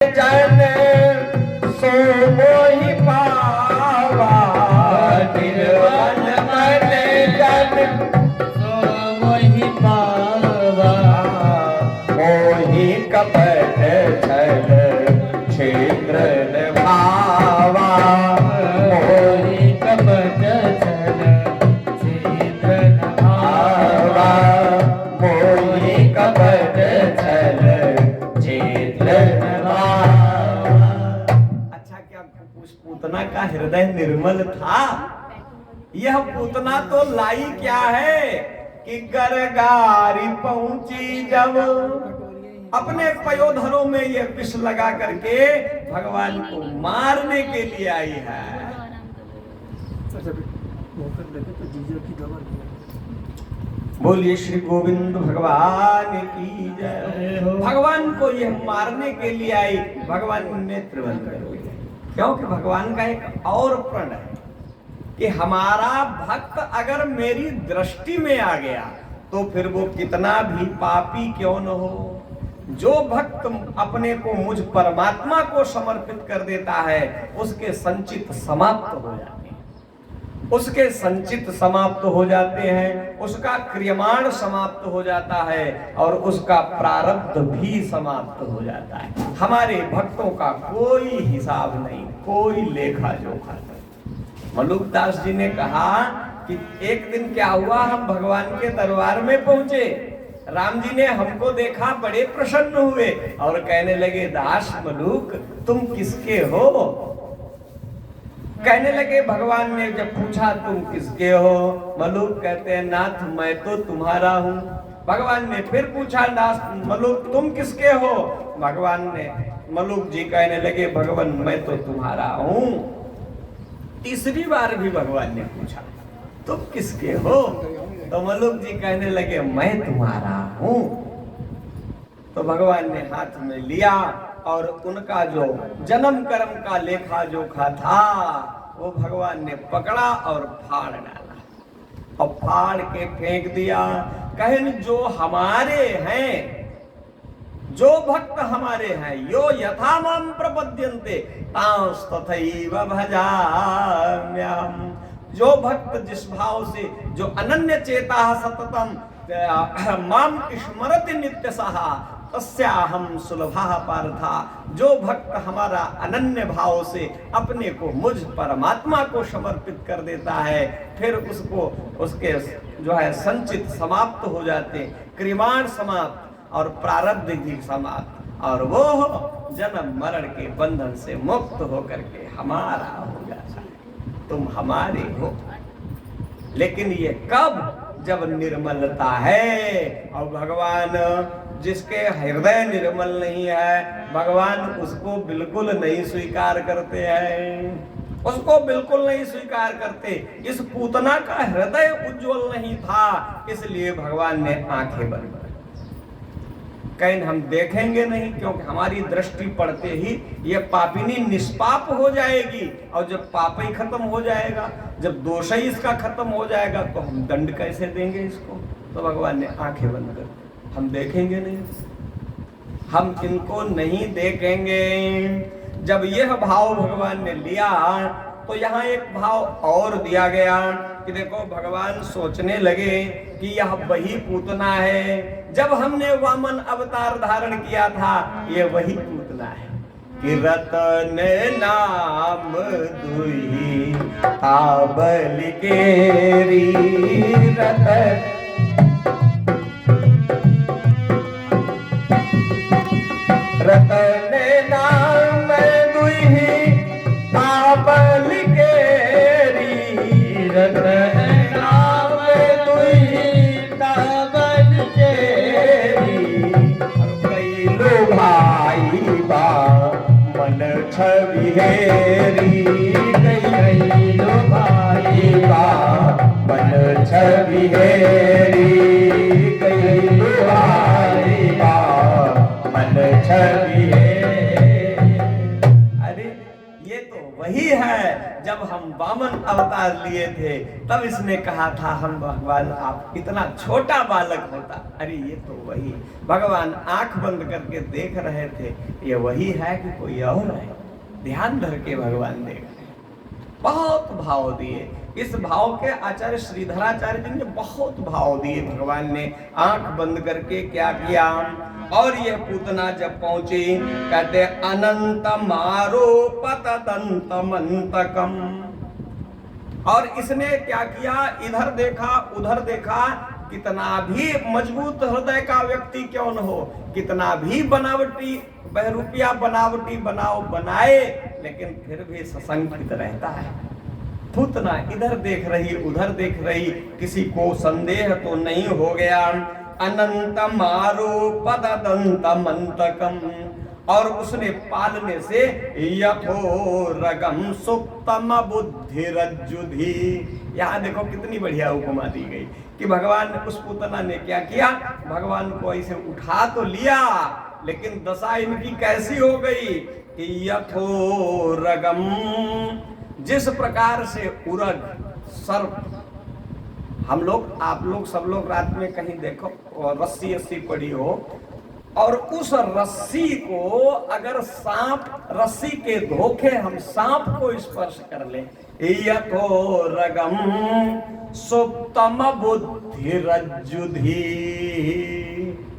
जन सो मोहि पावा निर्मल मन जन सो मोहि पावा मोहि कपट छल क्षेत्र भावा मोहि कपट छल क्षेत्र भावा मोहि कपट छल क्षेत्र अच्छा, क्या उस पूतना का हृदय निर्मल था? यह पूतना तो लाई क्या है कि गरगारी पहुंची जब अपने पयोधरों में यह विष लगा करके भगवान को मारने के लिए आई है। बोलिए श्री गोविंद भगवान की जय। भगवान को यह मारने के लिए आई। भगवान नेत्र बंद करो, क्योंकि भगवान का एक और प्रण है कि हमारा भक्त अगर मेरी दृष्टि में आ गया तो फिर वो कितना भी पापी क्यों न हो, जो भक्त अपने को मुझ परमात्मा को समर्पित कर देता है उसके संचित समाप्त हो जाते हैं, उसके संचित समाप्त हो जाते हैं, उसका क्रियमाण समाप्त हो जाता है और उसका प्रारब्ध भी समाप्त हो जाता है। हमारे भक्तों का कोई हिसाब नहीं, कोई लेखा जोखा नहीं। मलुकदास जी ने कहा कि एक दिन क्या हुआ, हम भगवान के दरबार में पहुंचे, राम जी ने हमको देखा, बड़े प्रसन्न हुए और कहने लगे, दास मलुक तुम किसके हो? कहने लगे, भगवान ने जब पूछा तुम किसके हो? मलुक कहते हैं, नाथ मैं तो तुम्हारा हूं। भगवान ने फिर पूछा, नाथ मलुक तुम किसके हो? भगवान ने, मलुक जी कहने लगे, भगवान मैं तो तुम्हारा हूं। तीसरी बार भी भगवान ने पूछा, तुम किसके हो? तो मलुक जी कहने लगे, मैं तुम्हारा हूं। तो भगवान ने हाथ में लिया और उनका जो जन्म कर्म का लेखा जोखा था वो भगवान ने पकड़ा और फाड़ डाला और फाड़ के फेंक दिया। कहन जो हमारे हैं, जो भक्त हमारे हैं, यो यथा माम प्रपद्यन्ते तांस तथैव भजाम्यहम्। जो भक्त जिस भाव से, जो अनन्य चेता सततम माम स्मरति नित्यसः तस्याहं सुलभः पार्था। जो भक्त हमारा अनन्य भाव से अपने को मुझ परमात्मा को समर्पित कर देता है, फिर उसको उसके जो है संचित समाप्त हो जाते, क्रियमाण समाप्त और प्रारब्ध भी समाप्त, और वो जन्म मरण के बंधन से मुक्त होकर के हमारा हो जाता है। तुम हमारे हो, लेकिन ये कब? जब निर्मलता है। और भगवान जिसके हृदय निर्मल नहीं है, भगवान उसको बिल्कुल नहीं स्वीकार करते हैं, उसको बिल्कुल नहीं स्वीकार करते। इस पूतना का हृदय उज्जवल नहीं था, इसलिए भगवान ने आंखें बंद कर, कहीं हम देखेंगे नहीं, क्योंकि हमारी दृष्टि पड़ते ही ये पापिनी निष्पाप हो जाएगी, और जब पाप ही खत्म हो जाएगा, जब दोष ही इसका खत्म हो जाएगा तो हम दंड कैसे देंगे इसको? तो भगवान ने आंखें बंद कर, हम देखेंगे नहीं, हम इनको नहीं देखेंगे। जब यह भाव भगवान ने लिया तो यहाँ एक भाव और दिया गया कि देखो, भगवान सोचने लगे कि यह वही पूतना है, जब हमने वामन अवतार धारण किया था ये वही पूतना है कि रतन नाम दुही आबल केरी। रतन रतन नाम दुही आबल केरी। रतन नाम दुही आबल केरी। कैलो भाई बा मन छवि हेरी। कैलो भाई बा मन छवि हेरी। कैलो भाई बा मन छवि हेरी। अरे ये तो वही है। जब हम वामन अवतार लिए थे तब इसने कहा था हम भगवान आप इतना छोटा बालक होता। अरे ये तो वही भगवान आंख बंद करके देख रहे थे, ये वही है कि कोई और है। ध्यान धर के भगवान देख रहे, बहुत भाव दिए। इस भाव के आचार्य श्रीधराचार्य जी ने बहुत भाव दिए। भगवान ने आंख बंद करके क्या किया, और यह पूतना जब पहुंची कहते अनंतम आरोपत दंतमंतकम, और इसने क्या किया, इधर देखा उधर देखा, कितना भी मजबूत हृदय का व्यक्ति क्यों न हो, कितना भी बनावटी बहरूपिया बनावटी बनाए, लेकिन फिर भी सशंकित रहता है। पूतना इधर देख रही उधर देख रही, किसी को संदेह तो नहीं हो गया। अनंतम आरोपद दंतमंतकम, और उसने पालने से यथोरगम सुप्तम बुद्धिरज्जुधि। यहाँ देखो कितनी बढ़िया उपमा दी गई कि भगवान उस पूतना ने क्या किया, भगवान को ऐसे उठा तो लिया, लेकिन दशा इनकी कैसी हो गई कि यथोरगम, जिस प्रकार से उरग सर्प, हम लोग आप लोग सब लोग रात में कहीं देखो और रस्सी पड़ी हो, और उस रस्सी को अगर सांप, रस्सी के धोखे हम सांप को स्पर्श कर ले, यथोरगम सुप्तम बुद्धिरज्जुधि,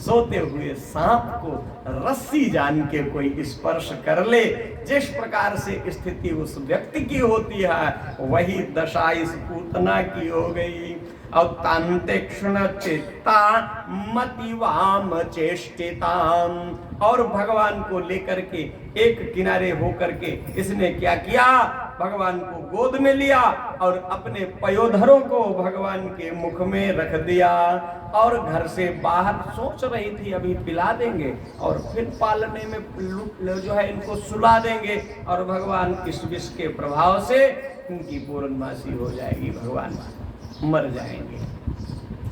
सोते हुए सांप को रस्सी जान के कोई स्पर्श कर ले, जिस प्रकार से स्थिति उस व्यक्ति की होती है वही दशा इस पूतना की हो गई। और तांतेक्षण चित्ता मतिवाम चेष्टिताम, और भगवान को लेकर के एक किनारे होकर के इसने क्या किया, भगवान को गोद में लिया और अपने पयोधरों को भगवान के मुख में रख दिया, और घर से बाहर सोच रही थी अभी पिला देंगे और फिर पालने में जो है इनको सुला देंगे, और भगवान इस विष के प्रभाव से इनकी पूर्णमासी हो जाएगी, भगवान मर जाएंगे।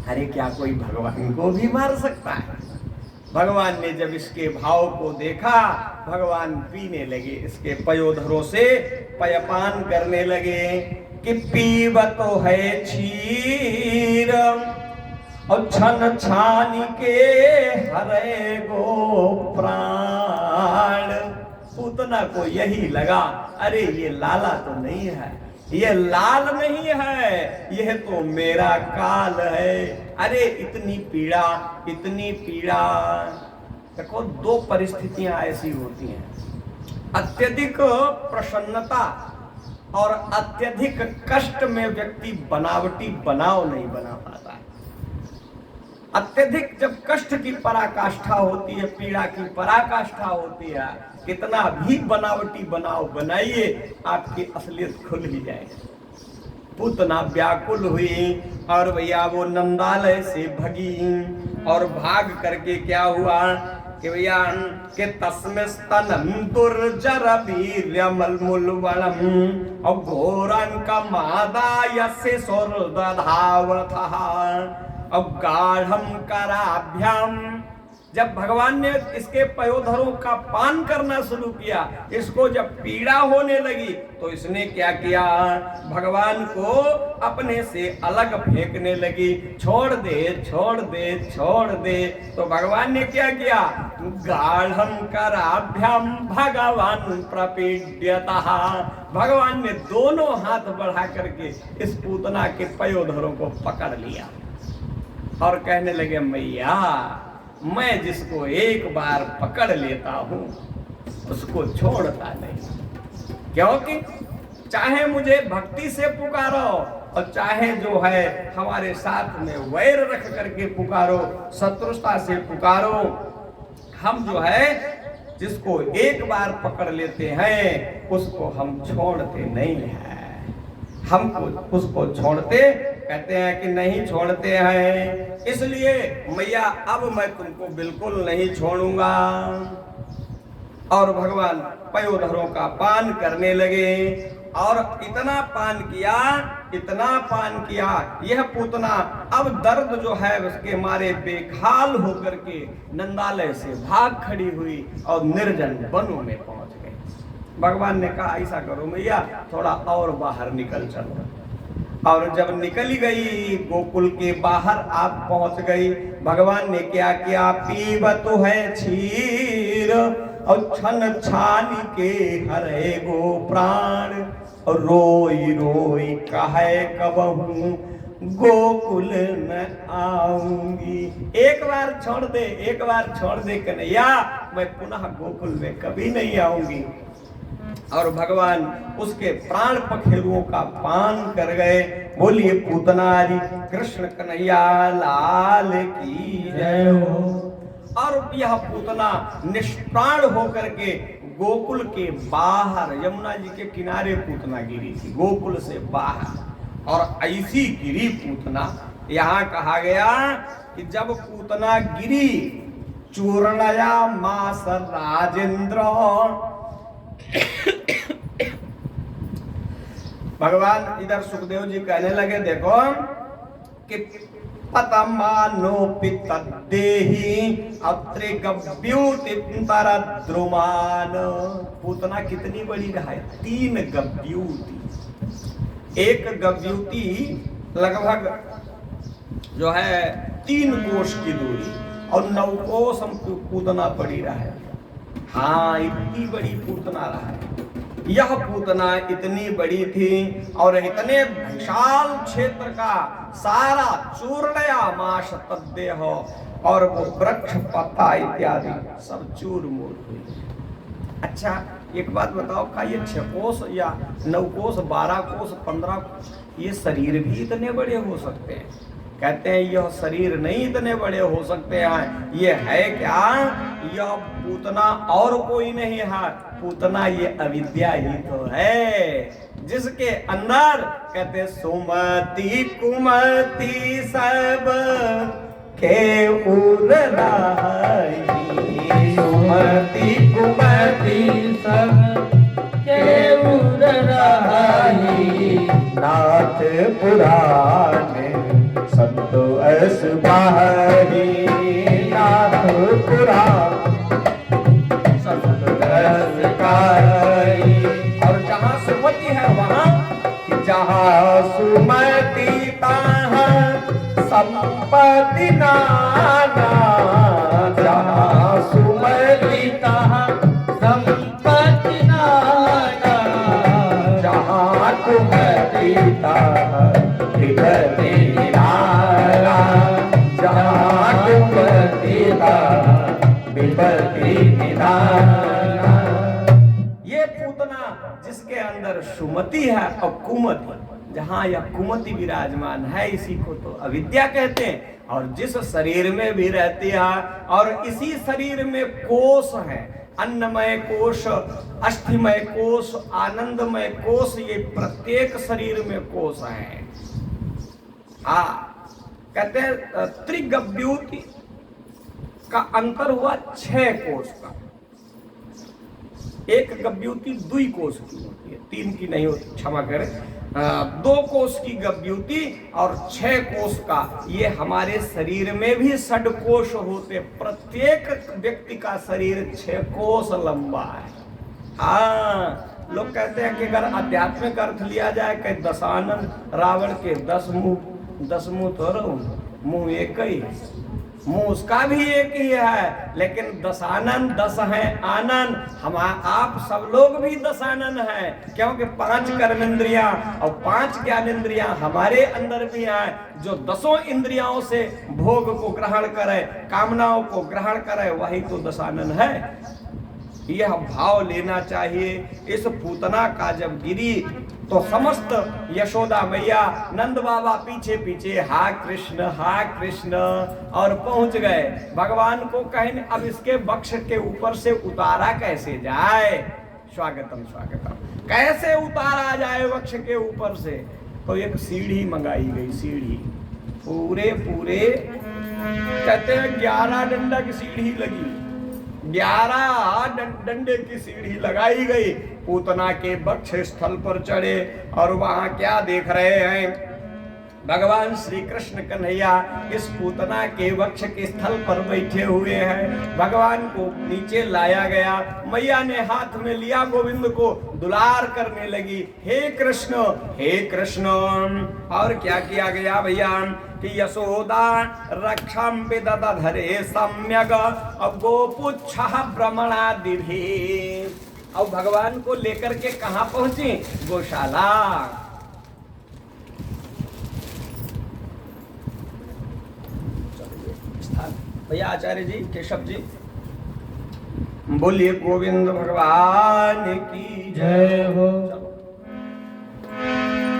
अरे क्या कोई भगवान को भी मार सकता है? भगवान ने जब इसके भाव को देखा, भगवान पीने लगे, इसके पयोधरों से पयपान करने लगे कि पीब तो है क्षीर और छन छानी के हरे गो प्राण। पूतना को यही लगा, अरे ये लाला तो नहीं है, ये लाल नहीं है, यह तो मेरा काल है। अरे इतनी पीड़ा, इतनी पीड़ा। देखो दो परिस्थितियां ऐसी होती हैं, अत्यधिक प्रसन्नता और अत्यधिक कष्ट में व्यक्ति बनावटी बनाव नहीं बना पाता है। अत्यधिक जब कष्ट की पराकाष्ठा होती है, पीड़ा की पराकाष्ठा होती है, कितना भी बनावटी बनाव बनाइए, आपकी असलियत खुल ही जाएगी। पूतना व्याकुल हुई और भैया वो नंदालय से भगी, और भाग करके क्या हुआ कि भैया के तस्मिस्तनम दुर्जर वीर्यमलमुलवणम और घोरंक मादायस्य सुरदधावतः और गाढ़म कराभ्याम। जब भगवान ने इसके पयोधरों का पान करना शुरू किया, इसको जब पीड़ा होने लगी तो इसने क्या किया, भगवान को अपने से अलग फेंकने लगी, छोड़ दे छोड़ दे छोड़ दे। तो भगवान ने क्या किया, गाढ़म कराभ्याम भगवान प्रपीड्यतः, भगवान ने दोनों हाथ बढ़ा करके इस पूतना के पयोधरों को पकड़ लिया और कहने लगे, मैया मैं जिसको एक बार पकड़ लेता हूं उसको छोड़ता नहीं, क्योंकि चाहे मुझे भक्ति से पुकारो और चाहे जो है हमारे साथ में वैर रख करके पुकारो, शत्रुता से पुकारो, हम जो है जिसको एक बार पकड़ लेते हैं उसको हम छोड़ते नहीं हैं। हमको उसको छोड़ते, कहते हैं कि नहीं छोड़ते हैं, इसलिए मैया अब मैं तुमको बिल्कुल नहीं छोड़ूंगा। और भगवान पयोधरों का पान करने लगे, और इतना पान किया, इतना पान किया, यह पूतना अब दर्द जो है उसके मारे बेहाल होकर के नंदालय से भाग खड़ी हुई और निर्जन वनों में पहुंच गई। भगवान ने कहा ऐसा करो मैया, थोड़ा और बाहर निकल चलो। और जब निकली गई गोकुल के बाहर आप पहुंच गई, भगवान ने क्या किया, पीबत है क्षीर और छन छानी के हरे गो प्राण, और रोई रोई कहे कबहू गोकुल न आऊंगी। एक बार छोड़ दे, एक बार छोड़ दे कन्हैया, मैं पुनः गोकुल में कभी नहीं आऊंगी। और भगवान उसके प्राण पखेरुओं का पान कर गए। बोलिए पूतनारी कृष्ण कन्हैया लाल की जय हो। और यह पूतना निष्प्राण होकर के गोकुल के बाहर, यमुना जी के किनारे पूतना गिरी थी, गोकुल से बाहर। और ऐसी गिरी पूतना, यहाँ कहा गया कि जब पूतना गिरी, चूर्णया मास राजेंद्र। भगवान इधर सुखदेव जी कहने लगे, देखो कि पतमानोपि तद्देहि अत्रिगव्यूतितरद्रुमान। पूतना कितनी बड़ी है, 3 गव्यूति। एक गव्यूति लगभग जो है 3 कोष की दूरी, और 9 कोष हम पूतना पड़ी रहा। हाँ, इतनी बड़ी पूतना रहा है। यह पूतना इतनी बड़ी थी और इतने विशाल क्षेत्र का सारा चूर्णया माश तद्देह, और वो वृक्ष पत्ता इत्यादि सब चूर मूर हुई। अच्छा एक बात बताओ, का ये 6 कोष या 9 कोष, 12 कोष, 15 कोष, ये शरीर भी इतने बड़े हो सकते हैं? कहते हैं यह शरीर नहीं इतने बड़े हो सकते हैं। ये है क्या, यह पूतना और कोई नहीं है, पूतना ये अविद्या ही तो है, जिसके अंदर कहते सुमति कुमति सब के उर रही, सुमति कुमति सब के उर रही, नाथ पुराण संतो ऐस बाहरी, नाथ पुराण संतो ऐस कारी। और जहाँ सुमति है वहाँ, कि जहाँ सुमति तहाँ संपत्ति नाना, जहाँ सुमति तहाँ संपत्ति नाना, जहाँ कुमति तहाँ विपत्ति निराला, जहाँ कुमति तहाँ विपत्ति निराला। ये पूतना जिसके अंदर सुमति है और कुमति, जहाँ यह कुमति विराजमान है, इसी को तो अविद्या कहते हैं। और जिस शरीर में भी रहती है, और इसी शरीर में कोष है, अन्नमय कोष, अष्टिमय कोष, आनंदमय कोष, ये प्रत्येक शरीर में कोष है। कहते हैं त्रिगव्यूति का अंतर हुआ 6 कोष का। एक गव्यूति 2 कोष की होती है, 3 की नहीं होती, क्षमा करें, 2 कोष की गव्यूति और 6 कोष का। ये हमारे शरीर में भी 6 कोष होते, प्रत्येक व्यक्ति का शरीर 6 कोष लंबा है। हाँ, लोग कहते हैं कि अगर आध्यात्मिक अर्थ लिया जाए कि दशानन, रावण के 10 मुंह, 10 मुंह थोड़ा, मुंह एक ही, मुंह उसका भी एक ही है, लेकिन दशानन 10 है आनंद। हम आप सब लोग भी दशानन हैं, क्योंकि 5 कर्मेंद्रियां और 5 ज्ञानेंद्रियां हमारे अंदर भी हैं, जो 10 इंद्रियों से भोग को ग्रहण करे, कामनाओं को ग्रहण करे, वही तो दशानन है। यह भाव लेना चाहिए। इस पूतना का जब गिरी तो समस्त यशोदा मैया, नंद बाबा पीछे पीछे हा कृष्ण और पहुंच गए। भगवान को कहें अब इसके वक्ष के ऊपर से उतारा कैसे जाए, स्वागतम स्वागतम, कैसे उतारा जाए वक्ष के ऊपर से। तो एक सीढ़ी मंगाई गई, सीढ़ी पूरे कहते हैं 11 डंडा की सीढ़ी लगी, 11 डंडे की सीढ़ी लगाई गई। पूतना के वक्ष स्थल पर चढ़े और वहां क्या देख रहे हैं, भगवान श्री कृष्ण कन्हैया इस पूतना के वक्ष के स्थल पर बैठे हुए हैं। भगवान को नीचे लाया गया, मैया ने हाथ में लिया, गोविंद को दुलार करने लगी, हे कृष्ण हे कृष्ण। और क्या किया गया भैया कि यशोदा रक्षाम विदधरे सम्यक गोपुच्छः भ्रमणादिभिः। अब भगवान को लेकर के कहां पहुंची? गौशाला। भैया आचार्य जी, केशव जी, बोलिए गोविंद भगवान की जय हो।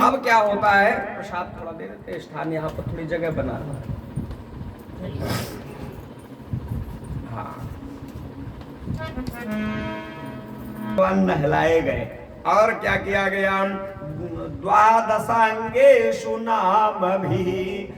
अब क्या होता है, प्रसाद थोड़ा दे देते, स्थान यहाँ पर थोड़ी जगह बनाना है। हाँ, भगवान नहलाए गए और क्या किया गया? द्वादशांगेषु नाम भी